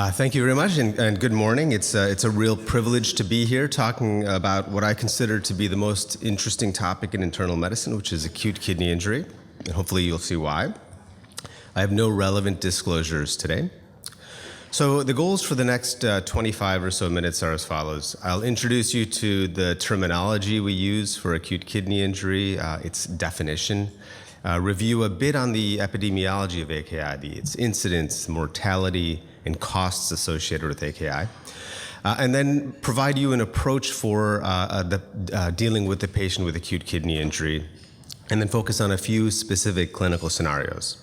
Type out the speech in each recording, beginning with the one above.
Thank you very much, and good morning. It's a real privilege to be here talking about what I consider to be the most interesting topic in internal medicine, which is acute kidney injury, and hopefully you'll see why. I have no relevant disclosures today. So the goals for the next 25 or so minutes are as follows. I'll introduce you to the terminology we use for acute kidney injury, its definition, review a bit on the epidemiology of AKI, its incidence, mortality, and costs associated with AKI, and then provide you an approach for dealing with the patient with acute kidney injury, and then focus on a few specific clinical scenarios.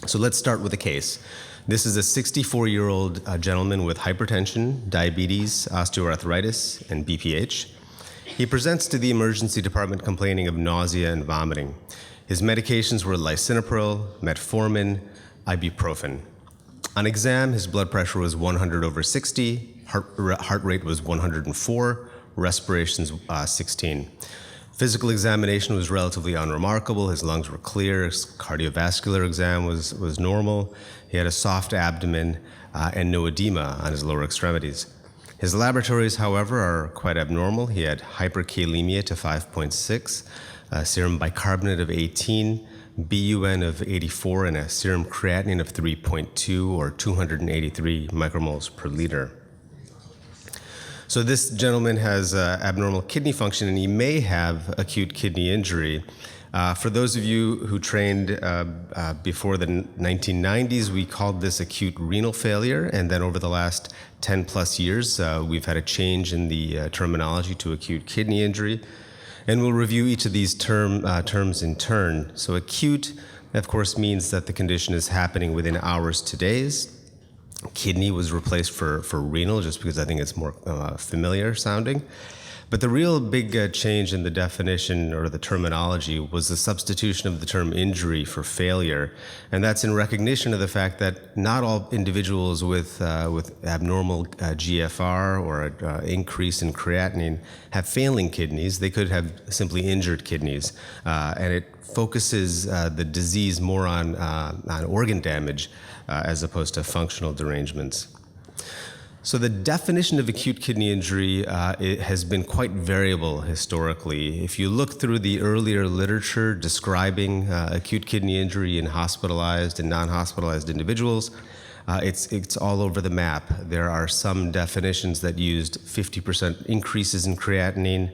So let's start with a case. This is a 64-year-old gentleman with hypertension, diabetes, osteoarthritis, and BPH. He presents to the emergency department complaining of nausea and vomiting. His medications were lisinopril, metformin, ibuprofen. On exam, his blood pressure was 100/60, heart rate was 104, respirations 16. Physical examination was relatively unremarkable. His lungs were clear. His cardiovascular exam was normal. He had a soft abdomen and no edema on his lower extremities. His laboratories, however, are quite abnormal. He had hyperkalemia to 5.6, serum bicarbonate of 18, BUN of 84, and a serum creatinine of 3.2 or 283 micromoles per liter. So this gentleman has abnormal kidney function, and he may have acute kidney injury. For those of you who trained before the 1990s, we called this acute renal failure, and then over the last 10 plus years, we've had a change in the terminology to acute kidney injury. And we'll review each of these terms in turn. So acute, of course, means that the condition is happening within hours to days. Kidney was replaced for renal, just because I think it's more familiar sounding. But the real big change in the definition or the terminology was the substitution of the term injury for failure. And that's in recognition of the fact that not all individuals with abnormal GFR or an increase in creatinine have failing kidneys. They could have simply injured kidneys. And it focuses the disease more on organ damage as opposed to functional derangements. So the definition of acute kidney injury it has been quite variable historically. If you look through the earlier literature describing acute kidney injury in hospitalized and non-hospitalized individuals, it's all over the map. There are some definitions that used 50% increases in creatinine,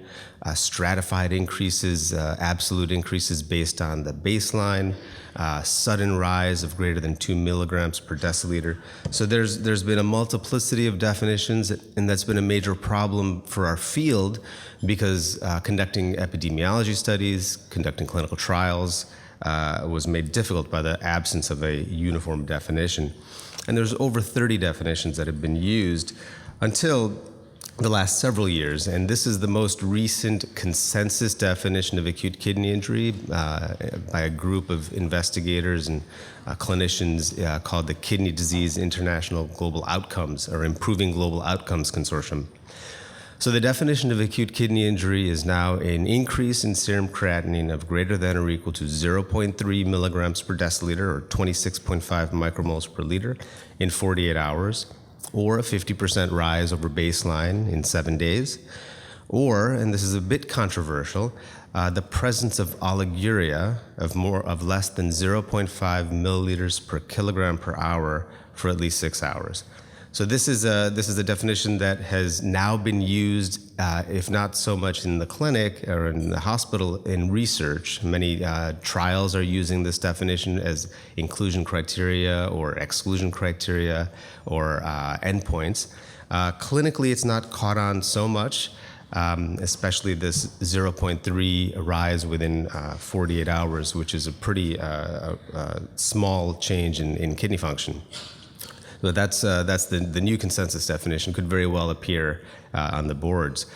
stratified increases, absolute increases based on the baseline, sudden rise of greater than 2 milligrams per deciliter. So there's been a multiplicity of definitions, and that's been a major problem for our field because conducting epidemiology studies, conducting clinical trials was made difficult by the absence of a uniform definition. And there's over 30 definitions that have been used until the last several years, and this is the most recent consensus definition of acute kidney injury by a group of investigators and clinicians called the Kidney Disease International Global Outcomes, or Improving Global Outcomes Consortium. So the definition of acute kidney injury is now an increase in serum creatinine of greater than or equal to 0.3 milligrams per deciliter, or 26.5 micromoles per liter, in 48 hours, or a 50% rise over baseline in 7 days, or, and this is a bit controversial, the presence of oliguria of less than 0.5 milliliters per kilogram per hour for at least 6 hours. So this is a definition that has now been used, if not so much in the clinic or in the hospital, in research. Many trials are using this definition as inclusion criteria or exclusion criteria or endpoints. Clinically, it's not caught on so much, especially this 0.3 rise within 48 hours, which is a pretty small change in kidney function. So that's the new consensus definition, could very well appear on the boards.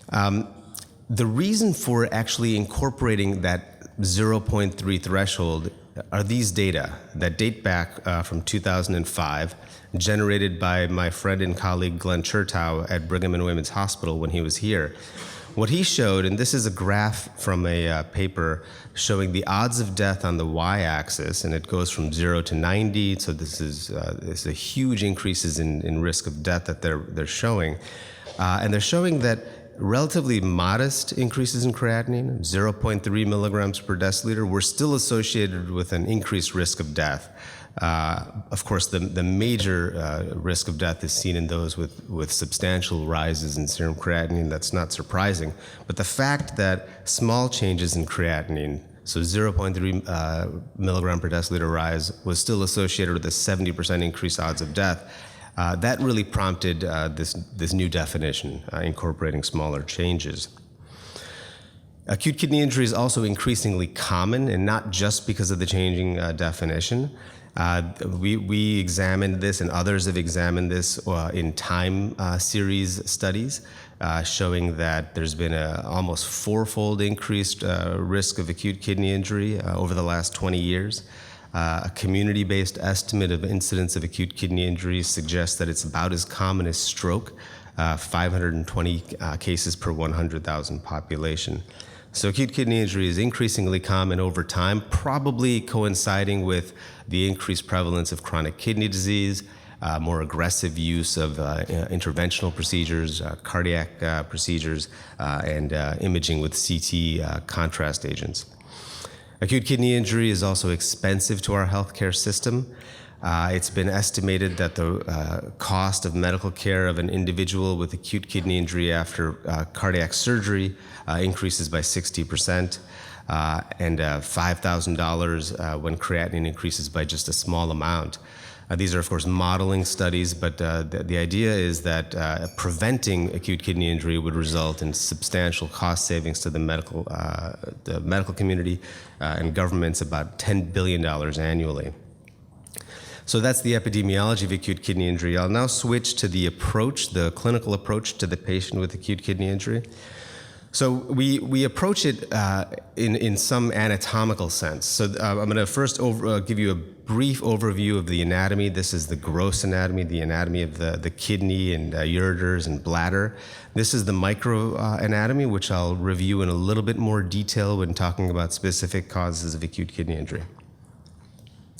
The reason for actually incorporating that 0.3 threshold are these data that date back from 2005, generated by my friend and colleague Glenn Chertow at Brigham and Women's Hospital when he was here. What he showed, and this is a graph from a paper showing the odds of death on the y-axis, and it goes from 0 to 90. So this is a huge increases in risk of death that they're showing, and they're showing that relatively modest increases in creatinine, 0.3 milligrams per deciliter, were still associated with an increased risk of death. Of course, the major risk of death is seen in those with substantial rises in serum creatinine. That's not surprising. But the fact that small changes in creatinine, so 0.3 milligram per deciliter rise, was still associated with a 70% increased odds of death, that really prompted this new definition, incorporating smaller changes. Acute kidney injury is also increasingly common, and not just because of the changing definition. We examined this, and others have examined this in time series studies, showing that there's been an almost fourfold increased risk of acute kidney injury over the last 20 years. A community-based estimate of incidence of acute kidney injury suggests that it's about as common as stroke, 520 cases per 100,000 population. So acute kidney injury is increasingly common over time, probably coinciding with the increased prevalence of chronic kidney disease, more aggressive use of interventional procedures, cardiac procedures, and imaging with CT contrast agents. Acute kidney injury is also expensive to our healthcare system. It's been estimated that the cost of medical care of an individual with acute kidney injury after cardiac surgery increases by 60%, and $5,000 when creatinine increases by just a small amount. These are, of course, modeling studies, but the idea is that preventing acute kidney injury would result in substantial cost savings to the medical community and governments, about $10 billion annually. So that's the epidemiology of acute kidney injury. I'll now switch to the approach, the clinical approach to the patient with acute kidney injury. So we approach it in some anatomical sense. So I'm going to first give you a brief overview of the anatomy. This is the gross anatomy, the anatomy of the kidney and ureters and bladder. This is the micro anatomy, which I'll review in a little bit more detail when talking about specific causes of acute kidney injury.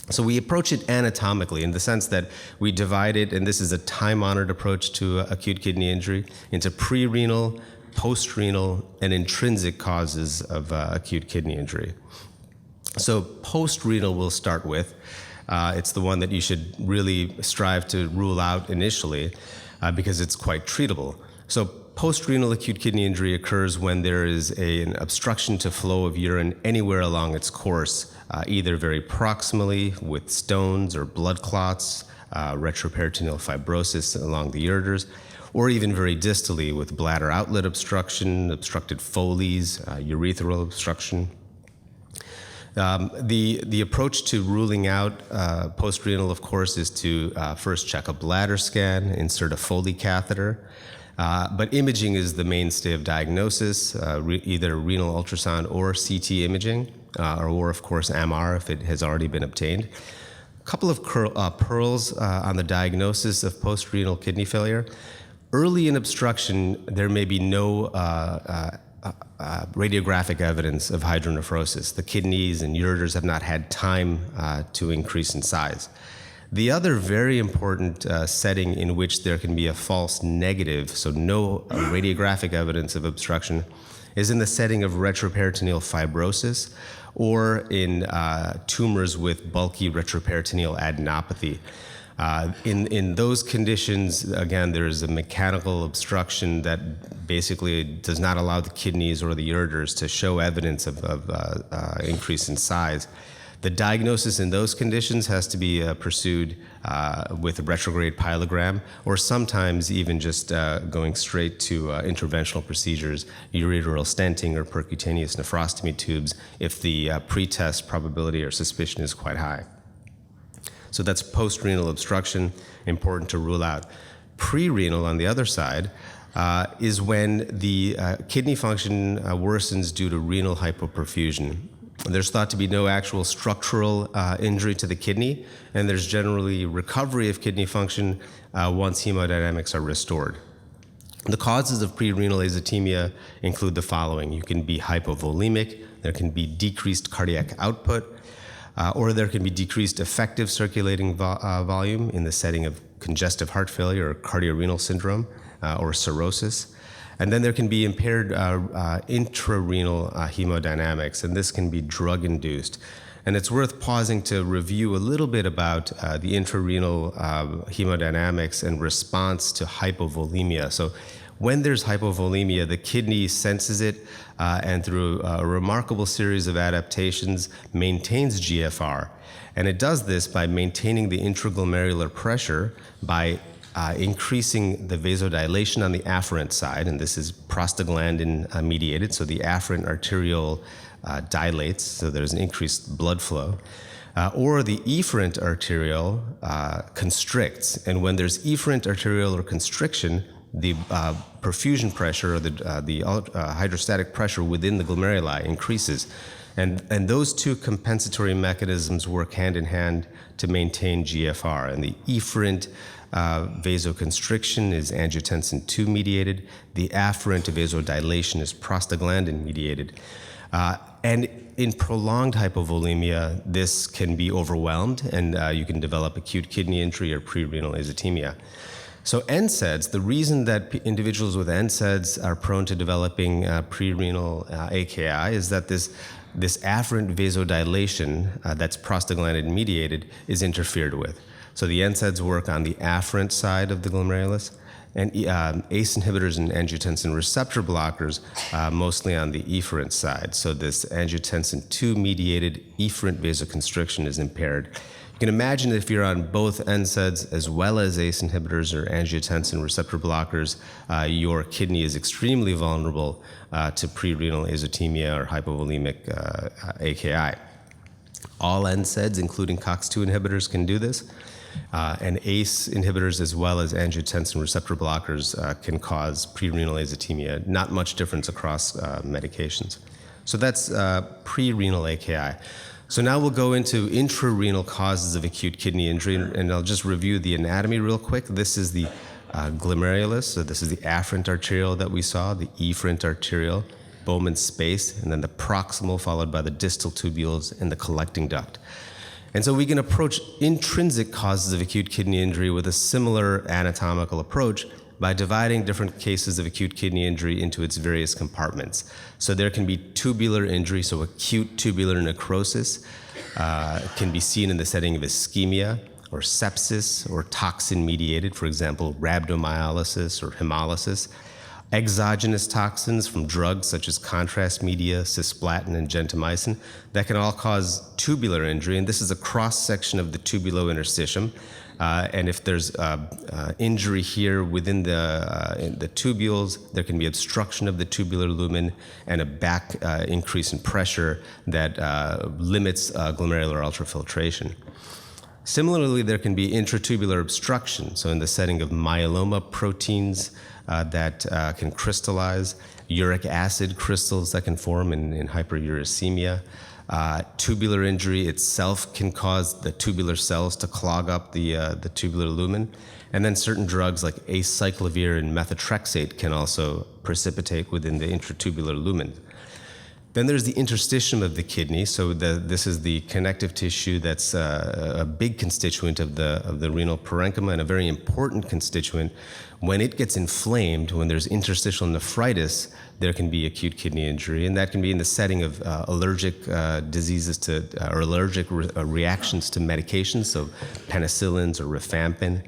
So we approach it anatomically in the sense that we divide it, and this is a time-honored approach to acute kidney injury, into pre-renal, post-renal, and intrinsic causes of acute kidney injury. So post-renal we'll start with. It's the one that you should really strive to rule out initially because it's quite treatable. So post-renal acute kidney injury occurs when there is an obstruction to flow of urine anywhere along its course, either very proximally with stones or blood clots, retroperitoneal fibrosis along the ureters, or even very distally with bladder outlet obstruction, obstructed Foley's, urethral obstruction. The approach to ruling out post-renal, of course, is to first check a bladder scan, insert a Foley catheter. But imaging is the mainstay of diagnosis, either renal ultrasound or CT imaging, or of course MR if it has already been obtained. A couple of pearls on the diagnosis of post-renal kidney failure. Early in obstruction, there may be no radiographic evidence of hydronephrosis. The kidneys and ureters have not had time to increase in size. The other very important setting in which there can be a false negative, so no radiographic evidence of obstruction, is in the setting of retroperitoneal fibrosis or in tumors with bulky retroperitoneal adenopathy. In those conditions, again, there is a mechanical obstruction that basically does not allow the kidneys or the ureters to show evidence of increase in size. The diagnosis in those conditions has to be pursued with a retrograde pyelogram, or sometimes even just going straight to interventional procedures, ureteral stenting or percutaneous nephrostomy tubes, if the pretest probability or suspicion is quite high. So that's post-renal obstruction, important to rule out. Pre-renal, on the other side, is when the kidney function worsens due to renal hypoperfusion. There's thought to be no actual structural injury to the kidney, and there's generally recovery of kidney function once hemodynamics are restored. The causes of prerenal azotemia include the following. You can be hypovolemic, there can be decreased cardiac output, or there can be decreased effective circulating volume in the setting of congestive heart failure or cardiorenal syndrome or cirrhosis. And then there can be impaired intrarenal hemodynamics, and this can be drug-induced. And it's worth pausing to review a little bit about the intrarenal hemodynamics and response to hypovolemia. So when there's hypovolemia, the kidney senses it and through a remarkable series of adaptations maintains GFR. And it does this by maintaining the intraglomerular pressure by increasing the vasodilation on the afferent side, and this is prostaglandin mediated, so the afferent arteriole dilates, so there's an increased blood flow, or the efferent arteriole constricts, and when there's efferent arteriolar constriction, the perfusion pressure or the hydrostatic pressure within the glomeruli increases. And those two compensatory mechanisms work hand in hand to maintain GFR. And the efferent vasoconstriction is angiotensin II mediated. The afferent vasodilation is prostaglandin mediated. And in prolonged hypovolemia, this can be overwhelmed, and you can develop acute kidney injury or prerenal azotemia. So NSAIDs, the reason that individuals with NSAIDs are prone to developing prerenal AKI is that this afferent vasodilation that's prostaglandin mediated is interfered with. So the NSAIDs work on the afferent side of the glomerulus, and ACE inhibitors and angiotensin receptor blockers mostly on the efferent side. So this angiotensin II mediated efferent vasoconstriction is impaired. You can imagine if you're on both NSAIDs as well as ACE inhibitors or angiotensin receptor blockers, your kidney is extremely vulnerable to prerenal azotemia or hypovolemic AKI. All NSAIDs, including COX-2 inhibitors, can do this, and ACE inhibitors as well as angiotensin receptor blockers can cause prerenal azotemia. Not much difference across medications. So that's prerenal AKI. So now we'll go into intrarenal causes of acute kidney injury, and I'll just review the anatomy real quick. This is the glomerulus, so this is the afferent arteriole that we saw, the efferent arteriole, Bowman's space, and then the proximal followed by the distal tubules and the collecting duct. And so we can approach intrinsic causes of acute kidney injury with a similar anatomical approach by dividing different cases of acute kidney injury into its various compartments. So there can be tubular injury, so acute tubular necrosis can be seen in the setting of ischemia or sepsis or toxin-mediated, for example, rhabdomyolysis or hemolysis. Exogenous toxins from drugs such as contrast media, cisplatin, and gentamicin that can all cause tubular injury, and this is a cross-section of the tubulointerstitium. And if there's injury here within the tubules, there can be obstruction of the tubular lumen and a back increase in pressure that limits glomerular ultrafiltration. Similarly, there can be intratubular obstruction, so in the setting of myeloma proteins that can crystallize, uric acid crystals that can form in hyperuricemia. Tubular injury itself can cause the tubular cells to clog up the tubular lumen. And then certain drugs like acyclovir and methotrexate can also precipitate within the intratubular lumen. Then there's the interstitium of the kidney. So this is the connective tissue that's a big constituent of the renal parenchyma and a very important constituent. When it gets inflamed, when there's interstitial nephritis, there can be acute kidney injury, and that can be in the setting of allergic diseases to or allergic reactions to medications, so penicillins or rifampin.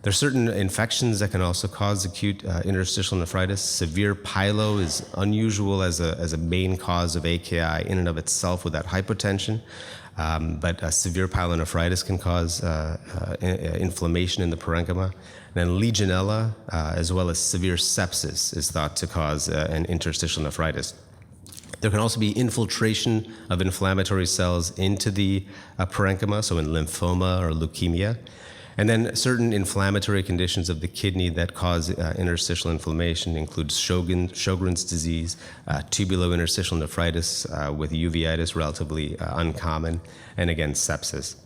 There are certain infections that can also cause acute interstitial nephritis. Severe pyelo is unusual as a main cause of AKI in and of itself without hypotension, but severe pyelonephritis can cause inflammation in the parenchyma. And then Legionella, as well as severe sepsis, is thought to cause an interstitial nephritis. There can also be infiltration of inflammatory cells into the parenchyma, so in lymphoma or leukemia. And then certain inflammatory conditions of the kidney that cause interstitial inflammation include Sjogren's disease, tubulointerstitial nephritis with uveitis, relatively uncommon, and again, sepsis.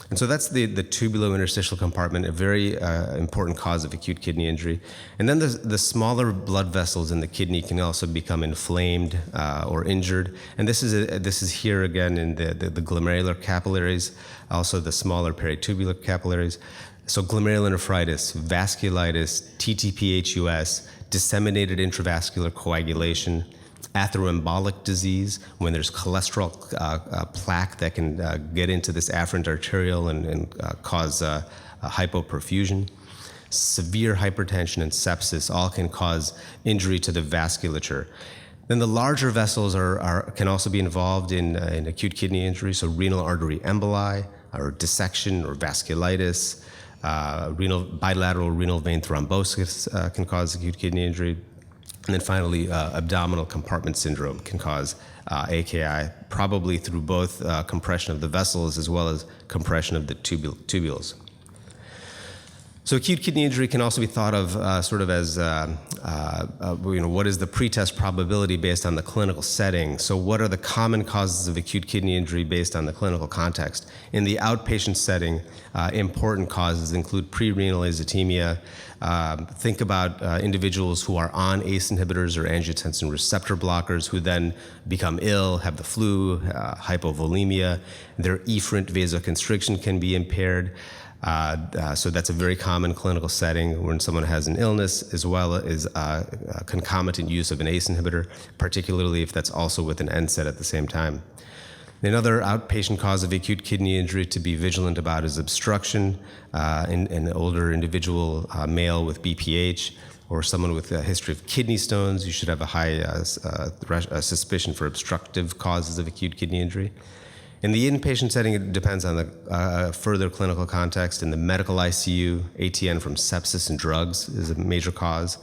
And so that's the tubulointerstitial compartment, a very important cause of acute kidney injury. And then the smaller blood vessels in the kidney can also become inflamed or injured. And this is here again in the glomerular capillaries, also the smaller peritubular capillaries. So glomerulonephritis, vasculitis, TTP-HUS, disseminated intravascular coagulation, atheromembolic disease, when there's cholesterol plaque that can get into this afferent arteriole and cause hypoperfusion. Severe hypertension and sepsis all can cause injury to the vasculature. Then the larger vessels can also be involved in acute kidney injury, so renal artery emboli, or dissection, or vasculitis. Bilateral renal vein thrombosis can cause acute kidney injury. And then finally, abdominal compartment syndrome can cause AKI, probably through both compression of the vessels as well as compression of the tubules. So acute kidney injury can also be thought of sort of as, what is the pretest probability based on the clinical setting? So what are the common causes of acute kidney injury based on the clinical context? In the outpatient setting, important causes include prerenal azotemia. Think about individuals who are on ACE inhibitors or angiotensin receptor blockers who then become ill, have the flu, hypovolemia. Their efferent vasoconstriction can be impaired. So that's a very common clinical setting when someone has an illness, as well as concomitant use of an ACE inhibitor, particularly if that's also with an NSAID at the same time. Another outpatient cause of acute kidney injury to be vigilant about is obstruction in an older individual, male with BPH, or someone with a history of kidney stones. You should have a high suspicion for obstructive causes of acute kidney injury. In the inpatient setting, it depends on the further clinical context. In the medical ICU, ATN from sepsis and drugs is a major cause.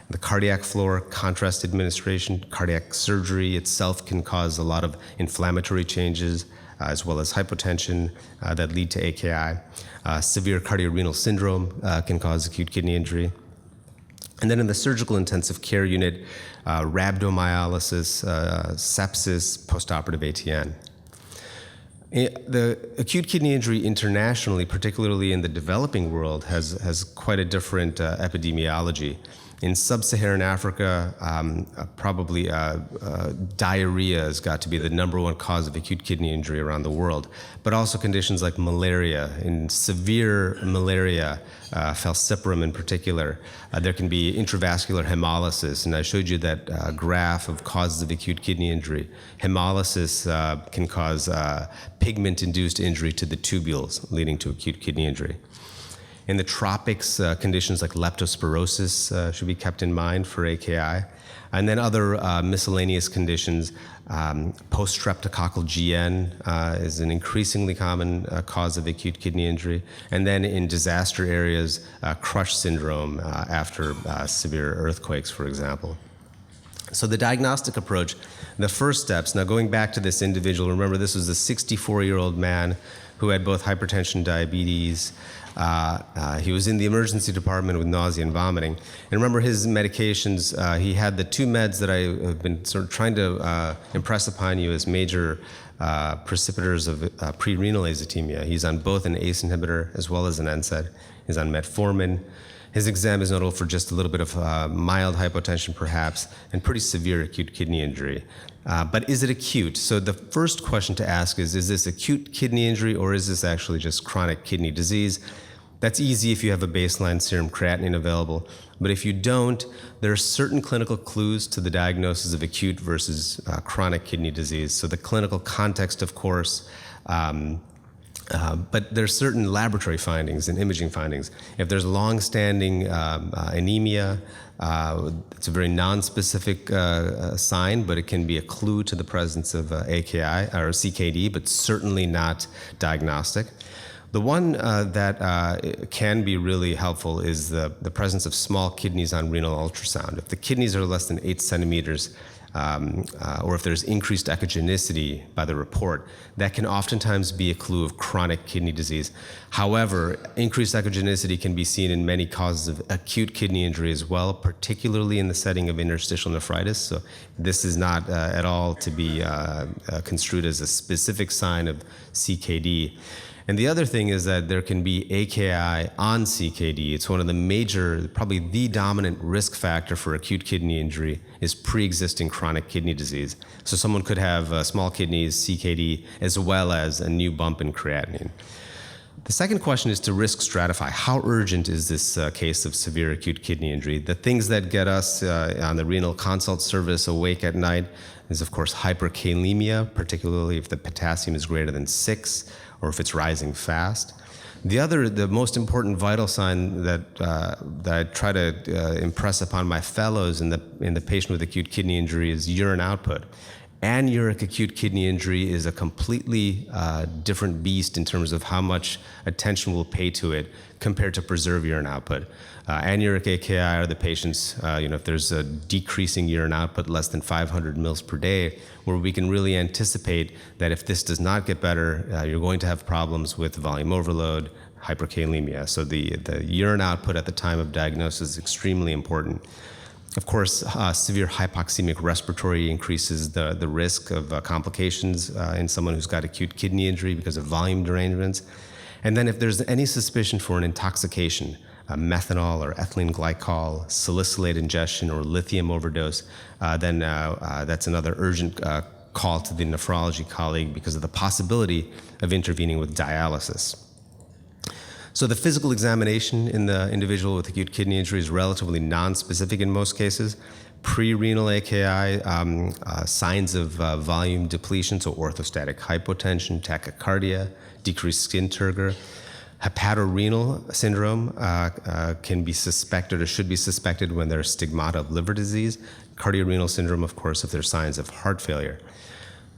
The cardiac floor, contrast administration, cardiac surgery itself can cause a lot of inflammatory changes, as well as hypotension that lead to AKI. Severe cardiorenal syndrome can cause acute kidney injury. And then in the surgical intensive care unit, rhabdomyolysis, sepsis, postoperative ATN. The acute kidney injury internationally, particularly in the developing world, has quite a different epidemiology. In sub-Saharan Africa, probably diarrhea has got to be the #1 cause of acute kidney injury around the world, but also conditions like malaria. In severe malaria, falciparum in particular, there can be intravascular hemolysis, and I showed you that graph of causes of acute kidney injury. Hemolysis can cause pigment-induced injury to the tubules, leading to acute kidney injury. In the tropics, conditions like leptospirosis should be kept in mind for AKI. And then other miscellaneous conditions, post-streptococcal GN is an increasingly common cause of acute kidney injury. And then in disaster areas, crush syndrome after severe earthquakes, for example. So the diagnostic approach, the first steps, now going back to this individual, remember this was a 64-year-old man who had both hypertension and diabetes. He was in the emergency department with nausea and vomiting. And remember his medications, he had the 2 meds that I have been sort of trying to impress upon you as major precipitors of prerenal azotemia. He's on both an ACE inhibitor as well as an NSAID. He's on metformin. His exam is notable for just a little bit of mild hypotension perhaps, and pretty severe acute kidney injury. But is it acute? So the first question to ask is this acute kidney injury or is this actually just chronic kidney disease? That's easy if you have a baseline serum creatinine available. But if you don't, there are certain clinical clues to the diagnosis of acute versus chronic kidney disease. So the clinical context, of course, but there are certain laboratory findings and imaging findings. If there's long-standing anemia, it's a very non-specific sign, but it can be a clue to the presence of AKI or CKD, but certainly not diagnostic. The one that can be really helpful is the presence of small kidneys on renal ultrasound. If the kidneys are less than 8 centimeters, or if there's increased echogenicity by the report, that can oftentimes be a clue of chronic kidney disease. However, increased echogenicity can be seen in many causes of acute kidney injury as well, particularly in the setting of interstitial nephritis. So this is not at all to be construed as a specific sign of CKD. And the other thing is that there can be AKI on CKD. It's one of the major, probably the dominant risk factor for acute kidney injury is pre-existing chronic kidney disease. So someone could have small kidneys, CKD, as well as a new bump in creatinine. The second question is to risk stratify. How urgent is this case of severe acute kidney injury? The things that get us on the renal consult service awake at night is, of course, hyperkalemia, particularly if the potassium is greater than 6 or if it's rising fast. The most important vital sign that I try to impress upon my fellows in the patient with acute kidney injury is urine output. Anuric acute kidney injury is a completely different beast in terms of how much attention we'll pay to it compared to preserved urine output. Anuric AKI are the patients, if there's a decreasing urine output less than 500 mils per day, where we can really anticipate that if this does not get better, you're going to have problems with volume overload, hyperkalemia. So the urine output at the time of diagnosis is extremely important. Of course, severe hypoxemic respiratory increases the risk of complications in someone who's got acute kidney injury because of volume derangements. And then if there's any suspicion for an intoxication, methanol or ethylene glycol, salicylate ingestion, or lithium overdose, then that's another urgent call to the nephrology colleague because of the possibility of intervening with dialysis. So the physical examination in the individual with acute kidney injury is relatively nonspecific in most cases. Pre-renal AKI, signs of volume depletion, so orthostatic hypotension, tachycardia, decreased skin turgor. Hepatorenal syndrome can be suspected or should be suspected when there's stigmata of liver disease. Cardiorenal syndrome, of course, if there's signs of heart failure.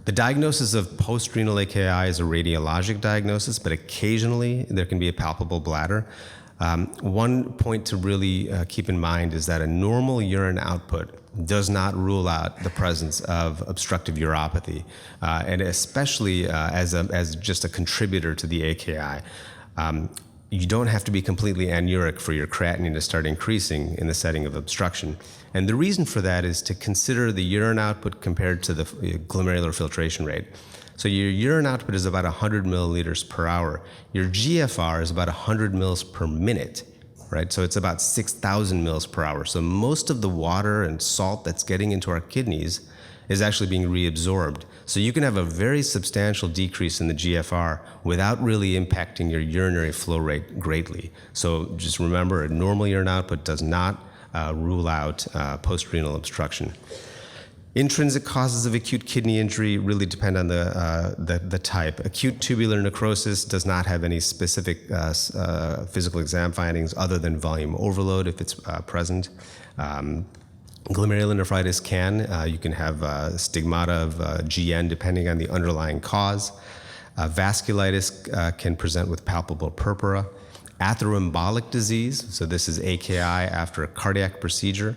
The diagnosis of post-renal AKI is a radiologic diagnosis, but occasionally there can be a palpable bladder. One point to really keep in mind is that a normal urine output does not rule out the presence of obstructive uropathy, and especially as just a contributor to the AKI. You don't have to be completely anuric for your creatinine to start increasing in the setting of obstruction. And the reason for that is to consider the urine output compared to the glomerular filtration rate. So your urine output is about 100 milliliters per hour. Your GFR is about 100 mils per minute, right? So it's about 6,000 mils per hour. So most of the water and salt that's getting into our kidneys is actually being reabsorbed. So you can have a very substantial decrease in the GFR without really impacting your urinary flow rate greatly. So just remember, a normal urine output does not rule out post-renal obstruction. Intrinsic causes of acute kidney injury really depend on the type. Acute tubular necrosis does not have any specific physical exam findings other than volume overload if it's present. Glomerulonephritis you can have stigmata of GN depending on the underlying cause. Vasculitis can present with palpable purpura. Atheroembolic disease, so this is AKI after a cardiac procedure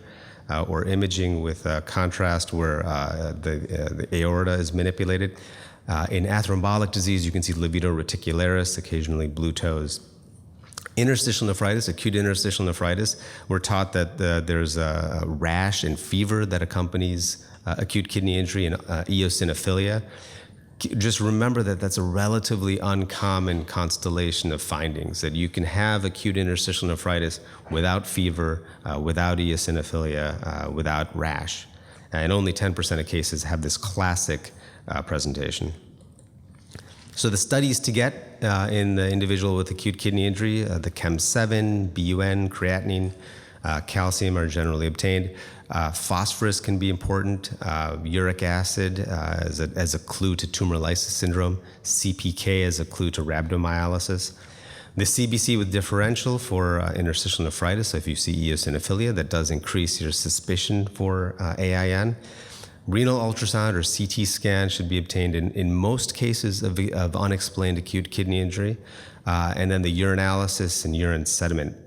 or imaging with contrast where the aorta is manipulated. In atheroembolic disease, you can see livedo reticularis, occasionally blue toes. Interstitial nephritis, acute interstitial nephritis, we're taught that there's a rash and fever that accompanies acute kidney injury and eosinophilia. Just remember that that's a relatively uncommon constellation of findings, that you can have acute interstitial nephritis without fever, without eosinophilia, without rash. And only 10% of cases have this classic presentation. So the studies to get in the individual with acute kidney injury, the Chem7, BUN, creatinine, calcium are generally obtained. Phosphorus can be important. Uric acid as a clue to tumor lysis syndrome. CPK as a clue to rhabdomyolysis. The CBC with differential for interstitial nephritis. So if you see eosinophilia, that does increase your suspicion for AIN. Renal ultrasound or CT scan should be obtained in most cases of unexplained acute kidney injury. And then the urinalysis and urine sediment.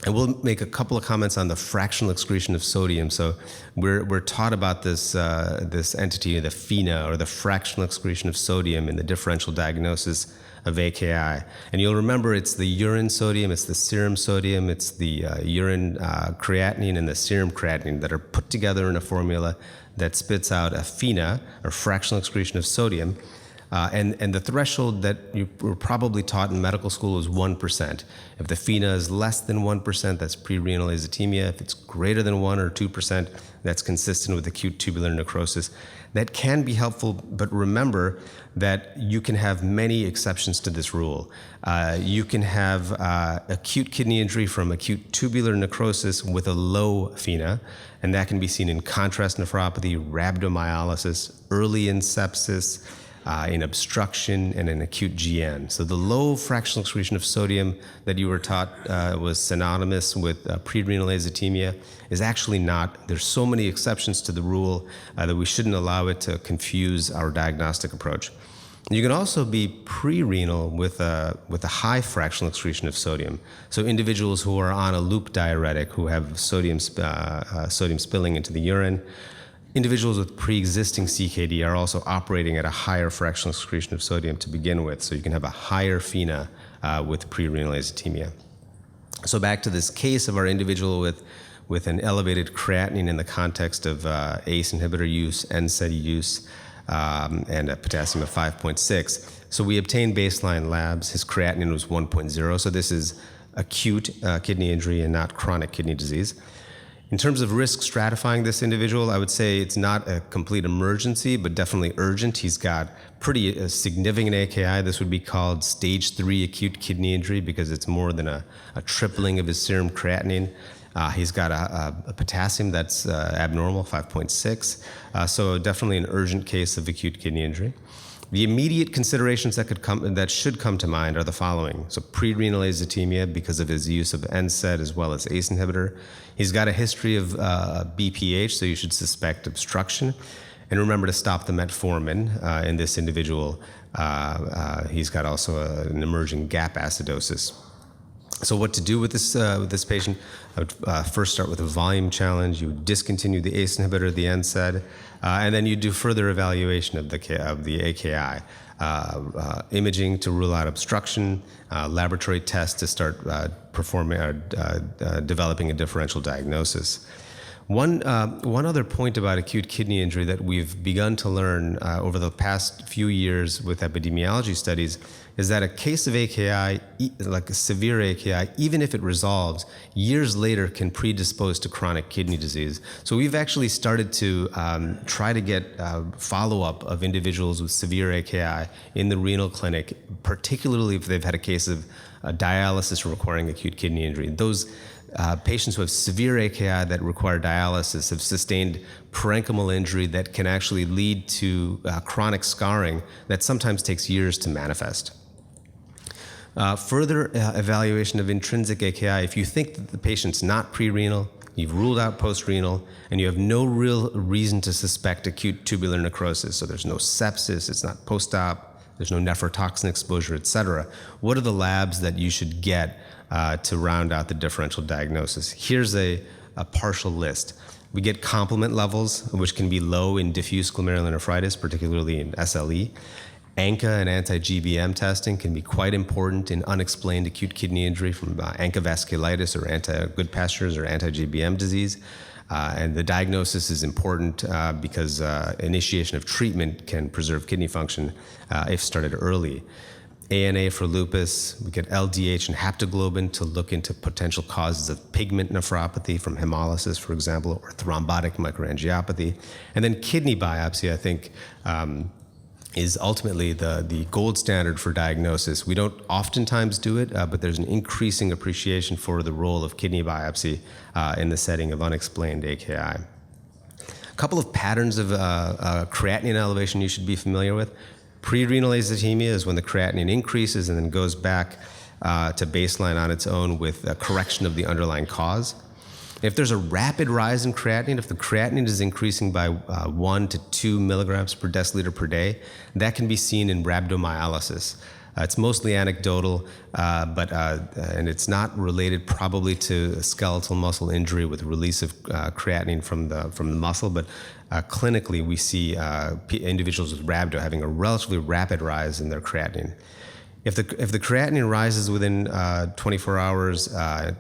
And we'll make a couple of comments on the fractional excretion of sodium. So we're taught about this entity, the FeNA, or the fractional excretion of sodium in the differential diagnosis of AKI. And you'll remember it's the urine sodium, it's the serum sodium, it's the urine creatinine and the serum creatinine that are put together in a formula that spits out a FeNA, or fractional excretion of sodium. And the threshold that you were probably taught in medical school is 1%. If the FeNA is less than 1%, that's pre-renal azotemia. If it's greater than 1 or 2%, that's consistent with acute tubular necrosis. That can be helpful, but remember that you can have many exceptions to this rule. You can have acute kidney injury from acute tubular necrosis with a low FeNA, and that can be seen in contrast nephropathy, rhabdomyolysis, early in sepsis, in obstruction, and in acute GN. So the low fractional excretion of sodium that you were taught was synonymous with pre-renal azotemia is actually not. There's so many exceptions to the rule that we shouldn't allow it to confuse our diagnostic approach. You can also be pre-renal with a high fractional excretion of sodium. So individuals who are on a loop diuretic who have sodium spilling into the urine. Individuals with pre-existing CKD are also operating at a higher fractional excretion of sodium to begin with, so you can have a higher FeNA with pre-renal azotemia. So back to this case of our individual with an elevated creatinine in the context of ACE inhibitor use, NSAID use, and a potassium of 5.6. So we obtained baseline labs. His creatinine was 1.0, so this is acute kidney injury and not chronic kidney disease. In terms of risk stratifying this individual, I would say it's not a complete emergency, but definitely urgent. He's got pretty significant AKI. This would be called stage 3 acute kidney injury because it's more than a tripling of his serum creatinine. He's got a potassium that's abnormal, 5.6, so definitely an urgent case of acute kidney injury. The immediate considerations that should come to mind are the following. So pre-renal azotemia because of his use of NSAID as well as ACE inhibitor. He's got a history of BPH, so you should suspect obstruction. And remember to stop the metformin in this individual. He's got also an emerging gap acidosis. So what to do with this patient? I would first start with a volume challenge. You would discontinue the ACE inhibitor, the NSAID, and then you do further evaluation of the AKI. Imaging to rule out obstruction, laboratory tests to start developing a differential diagnosis. One other point about acute kidney injury that we've begun to learn over the past few years with epidemiology studies is that a case of AKI, like a severe AKI, even if it resolves, years later can predispose to chronic kidney disease. So we've actually started to try to get follow-up of individuals with severe AKI in the renal clinic, particularly if they've had a case of dialysis requiring acute kidney injury. Those patients who have severe AKI that require dialysis have sustained parenchymal injury that can actually lead to chronic scarring that sometimes takes years to manifest. Further evaluation of intrinsic AKI, if you think that the patient's not pre-renal, you've ruled out post-renal, and you have no real reason to suspect acute tubular necrosis, so there's no sepsis, it's not post-op, there's no nephrotoxin exposure, et cetera, what are the labs that you should get to round out the differential diagnosis? Here's a partial list. We get complement levels, which can be low in diffuse glomerulonephritis, particularly in SLE. ANCA and anti-GBM testing can be quite important in unexplained acute kidney injury from ANCA vasculitis or anti-Goodpasture's or anti-GBM disease. And the diagnosis is important because initiation of treatment can preserve kidney function if started early. ANA for lupus, we get LDH and haptoglobin to look into potential causes of pigment nephropathy from hemolysis, for example, or thrombotic microangiopathy. And then kidney biopsy, I think, is ultimately the gold standard for diagnosis. We don't oftentimes do it, but there's an increasing appreciation for the role of kidney biopsy in the setting of unexplained AKI. A couple of patterns of creatinine elevation you should be familiar with. Pre-renal azotemia is when the creatinine increases and then goes back to baseline on its own with a correction of the underlying cause. If there's a rapid rise in creatinine, if the creatinine is increasing by 1 to 2 milligrams per deciliter per day, that can be seen in rhabdomyolysis. It's mostly anecdotal, and it's not related probably to skeletal muscle injury with release of creatinine from the muscle, but clinically we see individuals with rhabdo having a relatively rapid rise in their creatinine. If the creatinine rises within 24 hours,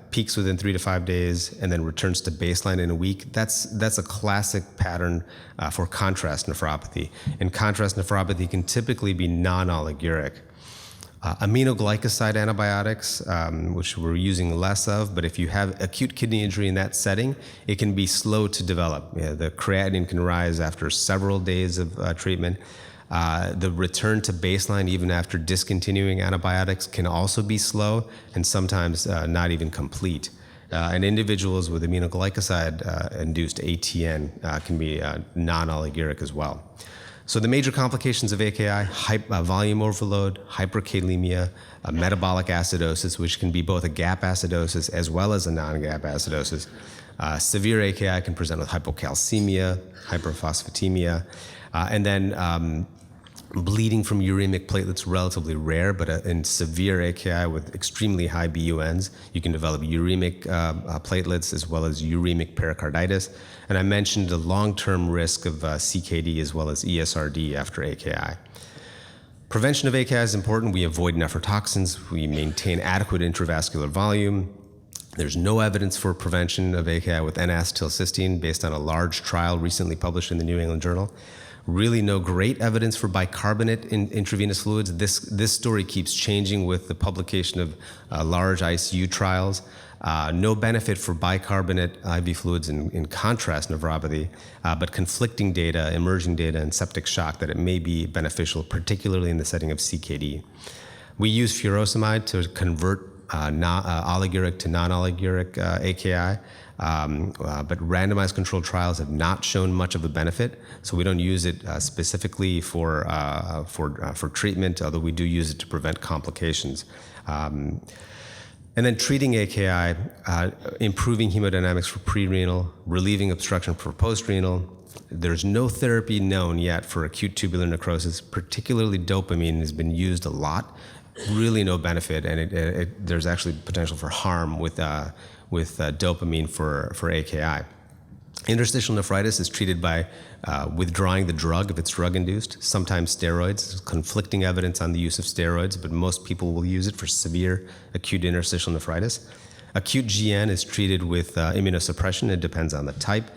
peaks within 3 to 5 days, and then returns to baseline in a week, that's a classic pattern for contrast nephropathy. And contrast nephropathy can typically be non-oliguric. Aminoglycoside antibiotics, which we're using less of, but if you have acute kidney injury in that setting, it can be slow to develop. The creatinine can rise after several days of treatment. The return to baseline, even after discontinuing antibiotics, can also be slow and sometimes not even complete. And individuals with aminoglycoside-induced ATN can be non-oliguric as well. So the major complications of AKI, volume overload, hyperkalemia, metabolic acidosis, which can be both a GAP acidosis as well as a non-GAP acidosis. Severe AKI can present with hypocalcemia, hyperphosphatemia, and then bleeding from uremic platelets, relatively rare, but in severe AKI with extremely high BUNs, you can develop uremic platelets as well as uremic pericarditis. And I mentioned the long-term risk of CKD as well as ESRD after AKI. Prevention of AKI is important. We avoid nephrotoxins. We maintain adequate intravascular volume. There's no evidence for prevention of AKI with N-acetylcysteine based on a large trial recently published in the New England Journal. Really no great evidence for bicarbonate in intravenous fluids. This story keeps changing with the publication of large ICU trials. No benefit for bicarbonate IV fluids in contrast nephropathy, but conflicting data, emerging data, and septic shock that it may be beneficial, particularly in the setting of CKD. We use furosemide to convert oliguric to non-oliguric AKI. But randomized controlled trials have not shown much of a benefit, so we don't use it specifically for treatment, although we do use it to prevent complications. And then treating AKI, improving hemodynamics for pre-renal, relieving obstruction for post-renal. There's no therapy known yet for acute tubular necrosis, particularly dopamine has been used a lot. Really no benefit, and there's actually potential for harm with dopamine for AKI. Interstitial nephritis is treated by withdrawing the drug if it's drug-induced, sometimes steroids. There's conflicting evidence on the use of steroids, but most people will use it for severe acute interstitial nephritis. Acute GN is treated with immunosuppression. It depends on the type.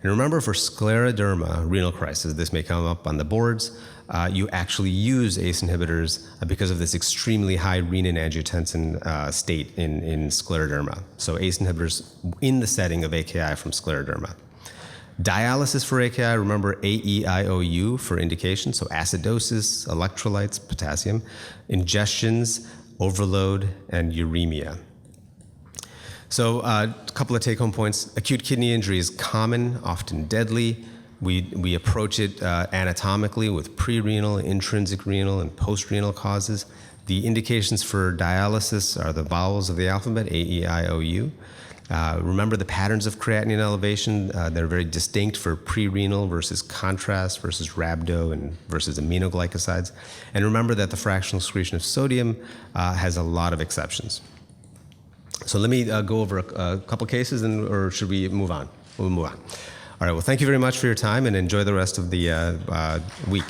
And remember, for scleroderma, renal crisis, this may come up on the boards, you actually use ACE inhibitors because of this extremely high renin-angiotensin state in scleroderma. So ACE inhibitors in the setting of AKI from scleroderma. Dialysis for AKI, remember AEIOU for indication, so acidosis, electrolytes, potassium, ingestions, overload, and uremia. So a couple of take-home points. Acute kidney injury is common, often deadly. We approach it anatomically with pre-renal, intrinsic renal, and post-renal causes. The indications for dialysis are the vowels of the alphabet, A, E, I, O, U. Remember the patterns of creatinine elevation. They're very distinct for pre-renal versus contrast versus rhabdo and versus aminoglycosides. And remember that the fractional excretion of sodium has a lot of exceptions. So let me go over a couple cases, or should we move on? We'll move on. All right, well, thank you very much for your time, and enjoy the rest of the week.